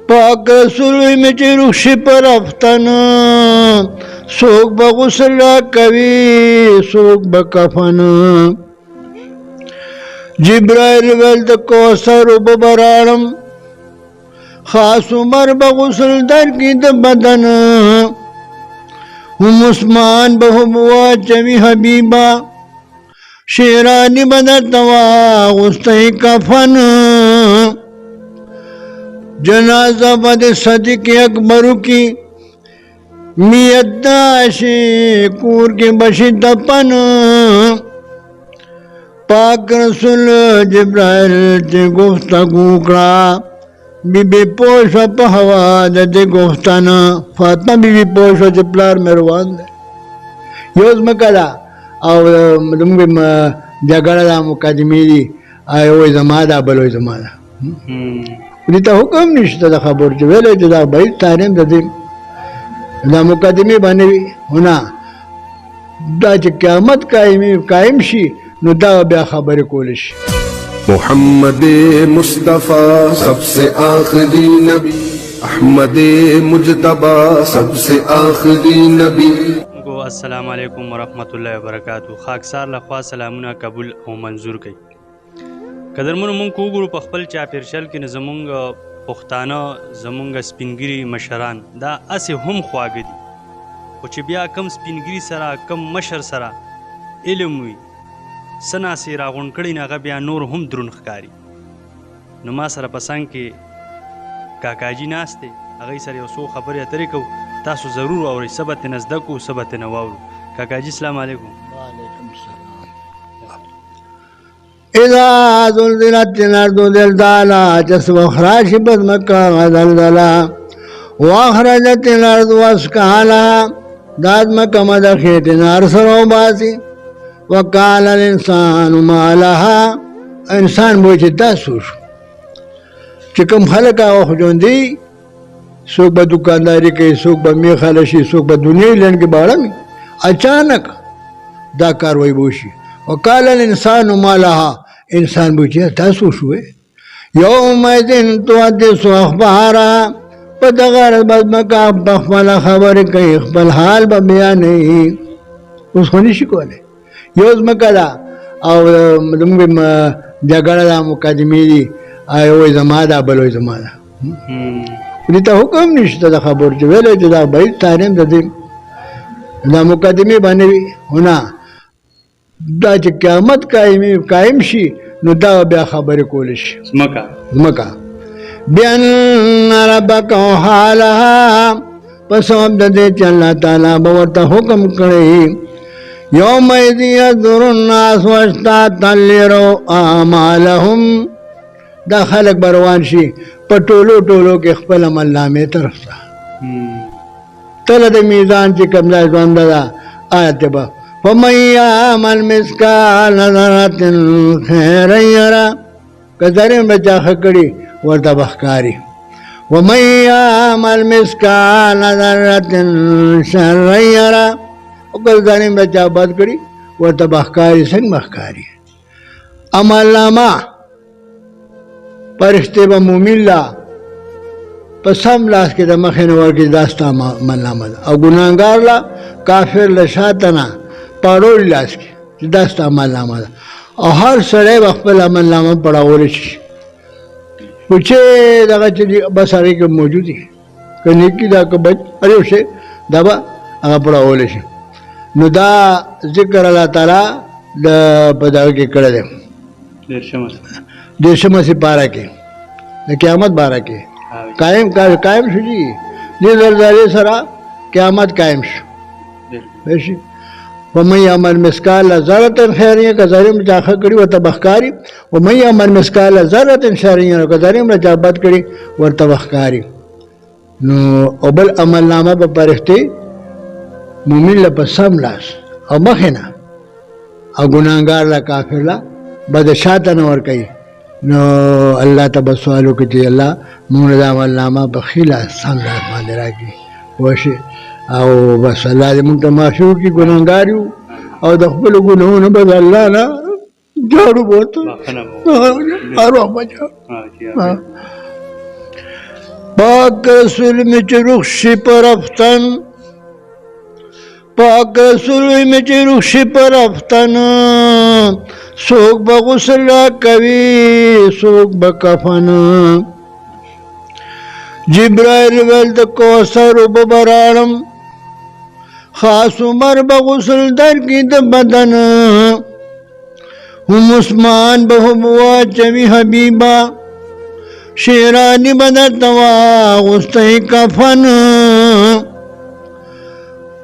पाक रसूल में रुखी पर अफ्तन सोक बगुसल कवि सोक बकफन जिब्राइल वेल्द कौसर बराड़म खास उमर बगुसल दर की बदन हम उस्मान बहुबुआ चमी हबीबा शेरानी बदतवा उस्तई कफन जनाजा बद सदिक अकबर की मियदाशे कूर के बशी दपन पाक रसूल जिब्राइल ते गुफ्तगू करा बीबी पोश पहवा दे गुफ्ताना फातिमा बीबी पोश चे प्लार मेरवान दे योज मकला और तुम जगड़ा मुकदमी आए वो जमादा बलो जमादा रीता हुक्म निश्चित दा खबर चे वेले दा भाई तारेम दे दा मुकदमी बने होना दा चे क़यामत कायम शी नु दा ब्या खबर कोलिश मोहम्मद मुस्तफ़ा सबसे आखिरी नबी अहमद मुजतबा सबसे आखिरी नबी गो अस्सलाम वालेकुम वरहमतुल्लाहि वबरकातुहू खाकसार लखवा सलामुना कबूल और मंजूर कई कदरमन मुंग को गुरु पखपल चापेरशल के जमुंग पुख्ताना जमुंग स्पिनगिरी मशरान दा असे हम ख्वागदी कुछ बिया कम स्पिनगिरी सरा कम मशर सरा इल्म हुई सना से रागुन कड़ी ना बिया नूर हम द्रुन खकारी नुमा सर पसंग के काकाजी नास्ते अगई सर सो खबर तरी को तासु जरूर और सबत नजदको सबत नवारू काकाजी अस्सलाम वालेकुम इज़ा ज़ुल्ज़िलत अर्दु ज़िल्ज़ाला जस्व खराशिबत मक्का ज़लज़ला वअखरजत अर्दु अस्काला दाद मक्का मदखेत नार सरो बासी वकाल इंसान मालहा इंसान बोझे दासूर चिकम खलका जोंदी सोक ब दुकानदारी के सोक ब मेखालशी सोक ब दुनिया लेन के बारे में अचानक दा कार्रवाई बोशी वकाल इंसान मालहा इंसान बोझे दासूर हुए यौमैदिन तुहद्दिसु अखबारा पदगर बदमका बखमला खबर कई इखबल हाल ब बयान नहीं उसको नहीं शिकवाले योज मकला और तुम जगड़ा मुकदमी आए वो जमादा बलो जमादा रीता हुक्म निश्चित दा खबर चे वेले दा भाई तारेम दे दा मुकदमी बने होना दा चे क़यामत कायम शी नु दा ब्या खबर कोलिश मका बियन रब्बका हालहा पसंद दे अल्लाह ताला बवरता हुक्म करे यौम यदुरुन्नास वश्तातन लियरौ आमालहुम दा खलक बरवान शी पटोलो टोलो के खपल अमल नामे तरफ सा तलद मीज़ान ची कमला ज़ंदा आयत बा फमन यअमल मिस्काल ज़र्रतिन खैरन यरा कदरे बचा खकड़ी वर्ता बखकारी वमन यअमल मिस्काल ज़र्रतिन शर्रन यरा और जाने में बचा बात करी वह तबाहकारी संग बहकारी अमलनामा परिश्ते ब मुमिल्ला पसम लास के दमखन वर की दास्ता मलनामा और गुनाहगार ला काफिर लशातना पारोल लास के दास्ता मलनामा और हर सड़े वक्फल अमलनामा पड़ा और पूछे दगा चली बस आगे के मौजूद है कहीं की दा को बच अरे उसे दबा आगा पड़ा और नुदा जिक्र अल्लाह ताला द पदार के कर दे देशम से पारा के क़यामत बारा के कायम शुजी ये दरजारे सरा क़यामत कायम शु वमन यअमल मिस्काल ज़र्रतिन खैरियन का ज़रे में जाखा करी व तबहकारी वमन यअमल मिस्काल ज़र्रतिन शर्रियन का ज़रे में जाबत करी व तबहकारी नो अबल अमल नामा पर परिश्ते मुमिन ला पसम लास और मखेना और गुनाहगार ला काफिर ला बदशातन और कई नो अल्लाह तब सवालों के थे अल्लाह मुनदा अमलनामा बखीला समझा मादरा की वैसे आओ बस अल्लाह ने मुंत माशूर की गुनाहगारी और दखबल गुनाहों ने बस अल्लाह ना झाड़ू बहुत आरो बचा पाक रसूल में रुखशी पर अफ्तन, पाक रसूल में रुखशी पर अफ्तन, सोक बगुसल कवि सोक बकफन, जिब्राइल वेल्द कौसर बराड़म, खास उमर बगुसल दर की बदन, हम उस्मान बहुबुआ चवी हबीबा, शेरानी बदतवा गुस्तई कफन,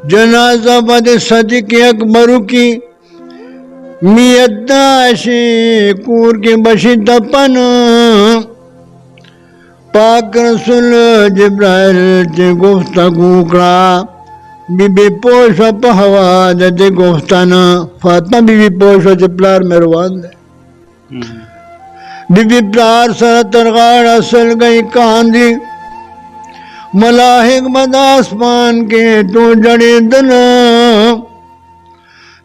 जनाजा बद सदिक अकबर की, मियद्दाशे कूर के बशी दपन, पाक रसूल जिब्राइल चे गुफ्तगू करा, बीबी पोश पहवा दे गुफ्तन, फातिमा बीबी पोश प्लार मेहरबान दे, बीबी प्लार सर तरगाड़ असल गई कांदी, मलाहिक बद आसमान के तो जड़े दन,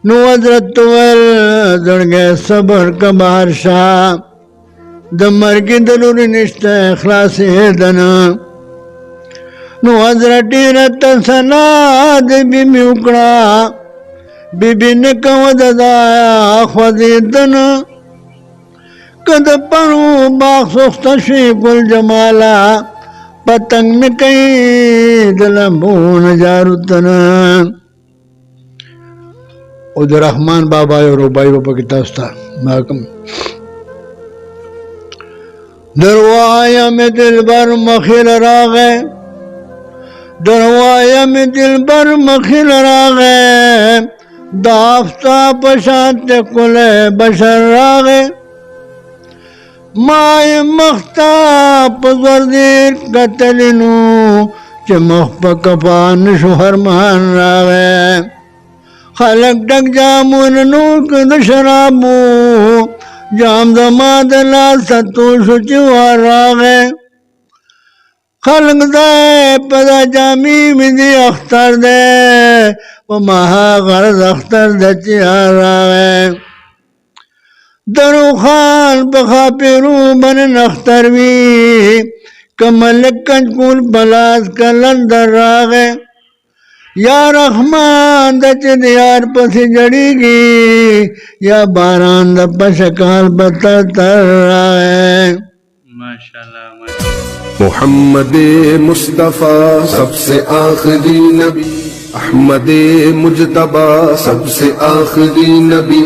नो हजरत वर जड़ गए सबर का बादशाह, दमर की दलूरी निश्ता इखलास दन, नो हजरत रत सना बीबी उकड़ा, बीबी ने कवद दाया ख्वदन, कद परू बाखुख्त शीकुल जमाला, पतंग में कई दलमून जारुतन, उधर रहमान बाबा और रुबाई बाबा की तास्ता महकम, दरवाया में दिल बर मखिल रागे, दरवाया में दिल बर मखिल रागे, दाफ्ता पशात कुले बशर रागे, माय मख्ता पजवर्दीर कतलिनू चमख पकपान शुहर मान रागे, खलक डक जामुन नूक दशराबू, जाम दमाद लाल सत्तू शुचिवा रागे, खलक दे पदा जामी मिदी अख्तर दे, वो महा गर्द अख्तर दे चिहारागे, दरू खान बखा पेरू बन अख्तरवी, कमल कंजकुल बलास कलंदर रागे, या रहमान दचद यार पसी जड़ीगी, या बारान द पशकाल बतर तर रागे। माशाल्लाह। मोहम्मद मुस्तफ़ा सबसे आखिरी नबी, अहमद मुजतबा सबसे आखिरी नबी।